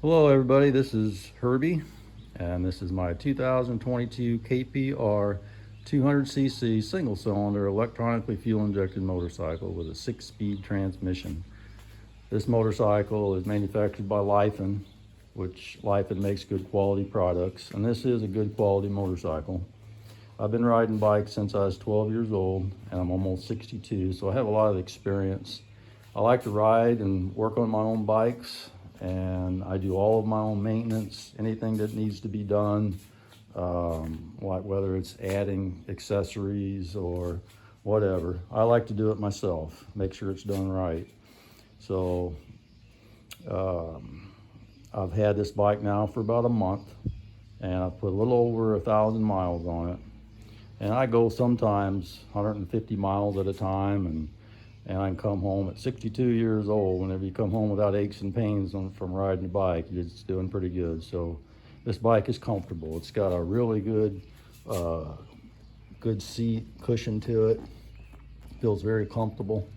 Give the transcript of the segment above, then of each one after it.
Hello everybody, this is Herbie, and this is my 2022 KPR 200cc single-cylinder electronically fuel-injected motorcycle with a 6-speed transmission. This motorcycle is manufactured by Lifan, which Lifan makes good quality products, and this is a good quality motorcycle. I've been riding bikes since I was 12 years old, and I'm almost 62, so I have a lot of experience. I like to ride and work on my own bikes, and I do all of my own maintenance, anything that needs to be done, like whether it's adding accessories or whatever. I like to do it myself, make sure it's done right. So I've had this bike now for about a month, and I've put a little over 1,000 miles on it. And I go sometimes 150 miles at a time, and I can come home at 62 years old. Whenever you come home without aches and pains from riding a bike, it's doing pretty good. So this bike is comfortable. It's got a really good seat cushion to it. Feels very comfortable.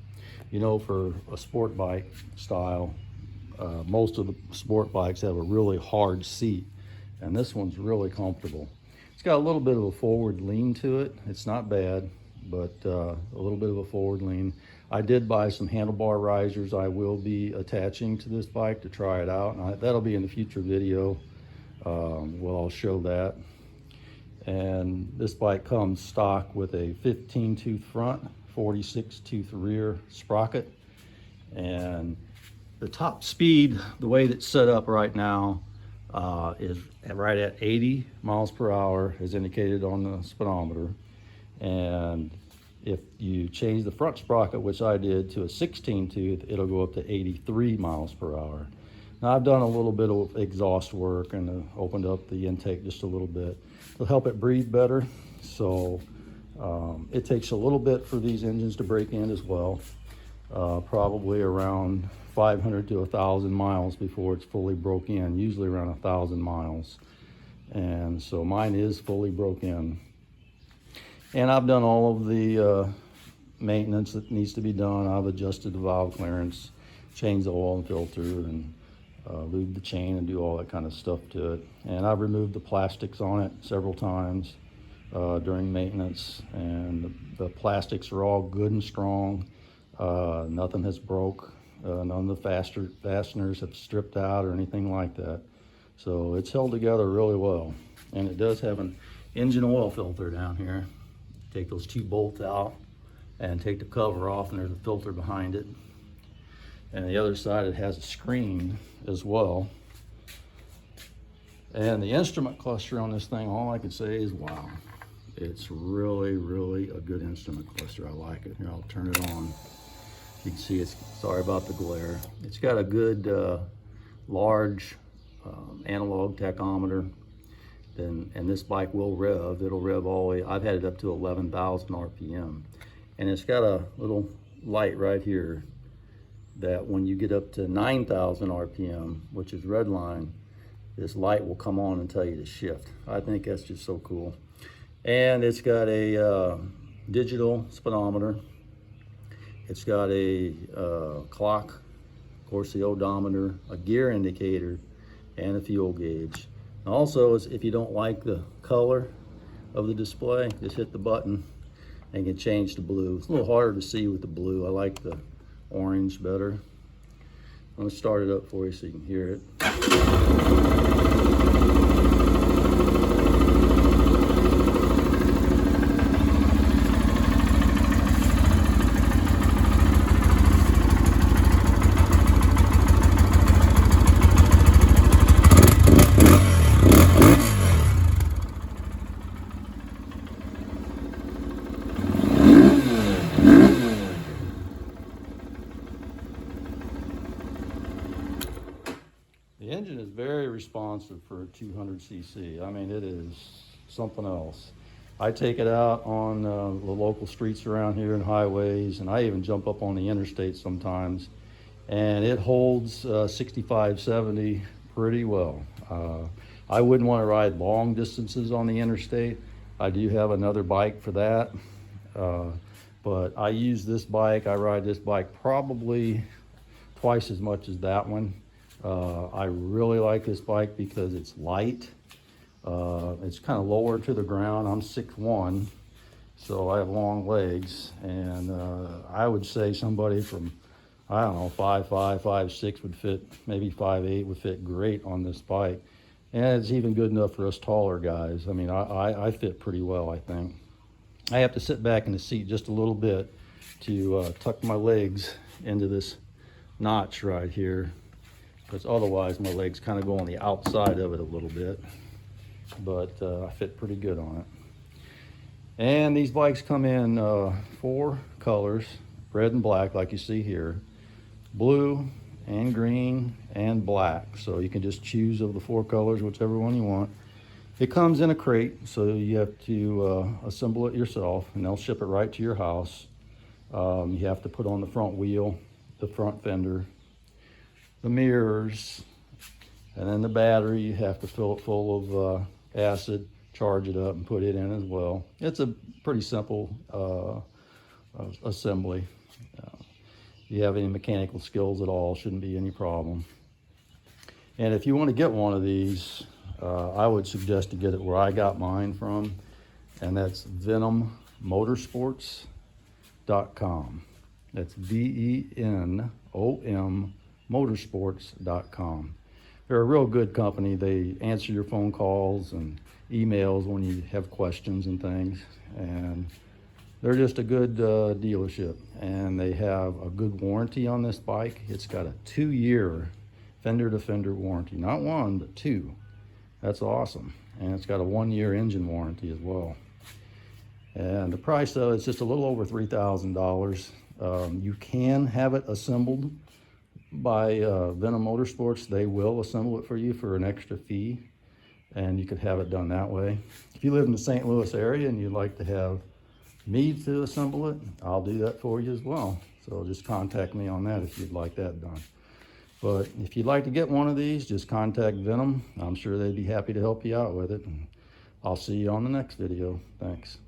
You know, for a sport bike style, most of the sport bikes have a really hard seat, and this one's really comfortable. It's got a little bit of a forward lean to it. It's not bad, but a little bit of a forward lean. I did buy some handlebar risers I will be attaching to this bike to try it out, and that'll be in the future video. I'll show that. And this bike comes stock with a 15-tooth front, 46-tooth rear sprocket, and the top speed, the way that's set up right now, is right at 80 miles per hour as indicated on the speedometer. And if you change the front sprocket, which I did, to a 16-tooth, it'll go up to 83 miles per hour. Now I've done a little bit of exhaust work and opened up the intake just a little bit. It'll help it breathe better. So it takes a little bit for these engines to break in as well. Probably around 500 to 1,000 miles before it's fully broke in, usually around 1,000 miles. And so mine is fully broke in. And I've done all of the maintenance that needs to be done. I've adjusted the valve clearance, changed the oil and filter, and lubed the chain and do all that kind of stuff to it. And I've removed the plastics on it several times during maintenance, and the plastics are all good and strong. Nothing has broke. None of the fasteners have stripped out or anything like that. So it's held together really well. And it does have an engine oil filter down here. Take those 2 bolts out and take the cover off, and there's a filter behind it. And the other side, it has a screen as well. And the instrument cluster on this thing, all I can say is wow. It's really, really a good instrument cluster. I like it. Here, I'll turn it on. You can see sorry about the glare. It's got a good large analog tachometer. And this bike will rev. It'll rev all the way. I've had it up to 11,000 RPM. And it's got a little light right here that when you get up to 9,000 RPM, which is red line, this light will come on and tell you to shift. I think that's just so cool. And it's got a digital speedometer. It's got a clock, of course the odometer, a gear indicator, and a fuel gauge. And also, if you don't like the color of the display, just hit the button and you can change to blue. It's a little harder to see with the blue. I like the orange better. I'm gonna start it up for you so you can hear it. The engine is very responsive for a 200cc. I mean, it is something else. I take it out on the local streets around here and highways, and I even jump up on the interstate sometimes, and it holds 65, 70 pretty well. I wouldn't want to ride long distances on the interstate. I do have another bike for that, but I use this bike, I ride this bike probably twice as much as that one. I really like this bike because it's light. It's kind of lower to the ground. I'm 6'1", so I have long legs, and I would say somebody from, I don't know, 5'5", 5'6" would fit, maybe 5'8" would fit great on this bike. And it's even good enough for us taller guys. I mean, I fit pretty well, I think. I have to sit back in the seat just a little bit to tuck my legs into this notch right here, because otherwise my legs kind of go on the outside of it a little bit. But I fit pretty good on it. And these bikes come in 4 colors, red and black like you see here, blue and green and black. So you can just choose of the 4 colors, whichever one you want. It comes in a crate, so you have to assemble it yourself, and they'll ship it right to your house. You have to put on the front wheel, the front fender, the mirrors, and then the battery. You have to fill it full of acid, charge it up, and put it in as well. It's a pretty simple assembly. If you have any mechanical skills at all, shouldn't be any problem. And if you want to get one of these, I would suggest to get it where I got mine from, and that's VenomMotorsports.com. That's VENOM motorsports.com. They're a real good company. They answer your phone calls and emails when you have questions and things, and they're just a good dealership, and they have a good warranty on this bike. It's got a 2-year fender-to-fender warranty, not 1 but 2. That's awesome. And it's got a 1-year engine warranty as well. And the price though is just a little over $3,000. You can have it assembled by Venom Motorsports. They will assemble it for you for an extra fee, and you could have it done that way. If you live in the St. Louis area and you'd like to have me to assemble it, I'll do that for you as well. So just contact me on that if you'd like that done. But if you'd like to get one of these, just contact Venom. I'm sure they'd be happy to help you out with it. And I'll see you on the next video. Thanks.